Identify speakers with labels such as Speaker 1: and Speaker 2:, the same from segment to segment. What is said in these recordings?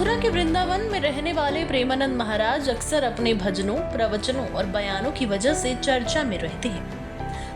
Speaker 1: मथुरा के वृंदावन में रहने वाले प्रेमानंद महाराज अक्सर अपने भजनों, प्रवचनों और बयानों की वजह से चर्चा में रहते हैं।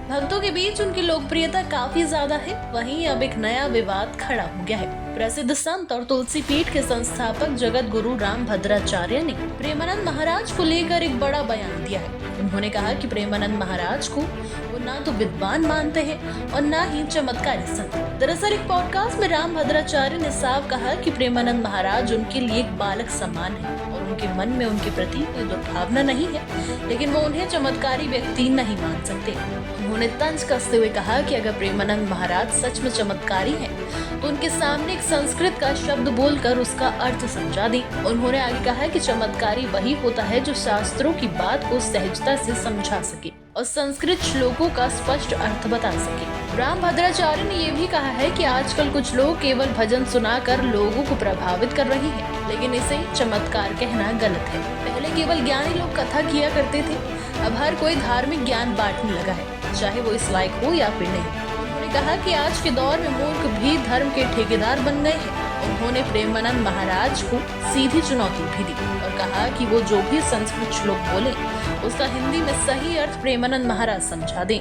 Speaker 1: भक्तों के बीच उनकी लोकप्रियता काफी ज्यादा है। वहीं अब एक नया विवाद खड़ा हो गया है। प्रसिद्ध संत और तुलसी पीठ के संस्थापक जगत गुरु राम भद्राचार्य ने प्रेमानंद महाराज को लेकर एक बड़ा बयान दिया है। उन्होंने कहा कि प्रेमानंद महाराज को वो ना तो विद्वान मानते हैं और ना ही चमत्कारी संत। दरअसल एक पॉडकास्ट में राम भद्राचार्य ने साफ कहा कि प्रेमानंद महाराज उनके लिए एक बालक समान है और उनके मन में उनके प्रति कोई दुर्भावना नहीं है, लेकिन वो उन्हें चमत्कारी व्यक्ति नहीं मान सकते। उन्होंने तंज कसते हुए कहा कि अगर प्रेमानंद महाराज सच में चमत्कारी हैं, तो उनके सामने एक संस्कृत का शब्द बोलकर उसका अर्थ समझा दें। उन्होंने आगे कहा कि चमत्कारी वही होता है जो शास्त्रों की बात को सहजता से समझा सके और संस्कृत श्लोकों का स्पष्ट अर्थ बता सके। राम भद्राचार्य ने यह भी कहा है कि आजकल कुछ लोग केवल भजन सुनाकर लोगों को प्रभावित कर रहे हैं, लेकिन इसे चमत्कार कहना गलत है। पहले केवल ज्ञानी लोग कथा किया करते थे, अब हर कोई धार्मिक ज्ञान बांटने लगा है, चाहे वो इस लायक हो या फिर नहीं। उन्होंने कहा कि आज के दौर में मूर्ख भी धर्म के ठेकेदार बन गए हैं। उन्होंने प्रेमानंद महाराज को सीधी चुनौती भी दी और कहा कि वो जो भी संस्कृत श्लोक बोले उसका हिंदी में सही अर्थ प्रेमानंद महाराज समझा दें।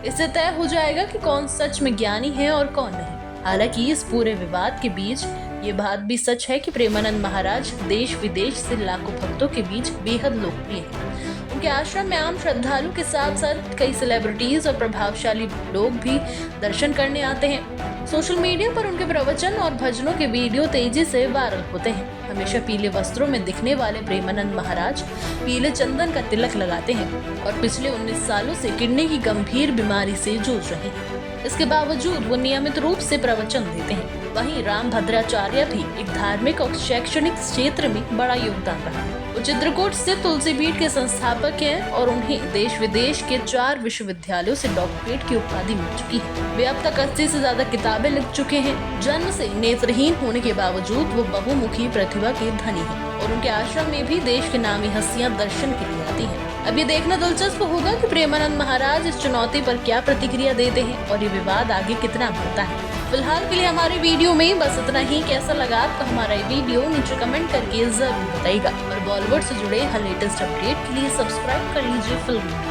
Speaker 1: इससे तय हो जाएगा कि कौन सच में ज्ञानी है और कौन नहीं। हालांकि इस पूरे विवाद के बीच ये बात भी सच है कि प्रेमानंद महाराज देश विदेश से लाखों भक्तों के बीच बेहद लोकप्रिय हैं। उनके आश्रम में आम श्रद्धालु के साथ साथ कई सेलिब्रिटीज और प्रभावशाली लोग भी दर्शन करने आते हैं। सोशल मीडिया पर उनके प्रवचन और भजनों के वीडियो तेजी से वायरल होते हैं। हमेशा पीले वस्त्रों में दिखने वाले प्रेमानंद महाराज पीले चंदन का तिलक लगाते हैं और पिछले 19 सालों से किडनी की गंभीर बीमारी से जूझ रहे हैं। इसके बावजूद वो नियमित रूप से प्रवचन देते हैं। वहीं राम भद्राचार्य भी एक धार्मिक और शैक्षणिक क्षेत्र में बड़ा योगदान रहा है। वो चित्रकूट स्थित तुलसी पीठ के संस्थापक हैं और उन्हें देश विदेश के 4 विश्वविद्यालयों से डॉक्टरेट की उपाधि मिल चुकी है। वे अब तक 80 से ज्यादा किताबें लिख चुके हैं। जन्म से नेत्रहीन होने के बावजूद वो बहुमुखी प्रतिभा के धनी हैं और उनके आश्रम में भी देश की नामी हस्तियां दर्शन के लिए आती हैं। अब ये देखना दिलचस्प होगा कि प्रेमानंद महाराज इस चुनौती पर क्या प्रतिक्रिया देते हैं और ये विवाद आगे कितना बढ़ता है। फिलहाल के लिए हमारे वीडियो में बस इतना ही। कैसा लगा आपको हमारा ये वीडियो नीचे कमेंट करके जरूर बताइएगा और बॉलीवुड से जुड़े हर लेटेस्ट अपडेट के लिए सब्सक्राइब कर लीजिए फिल्म।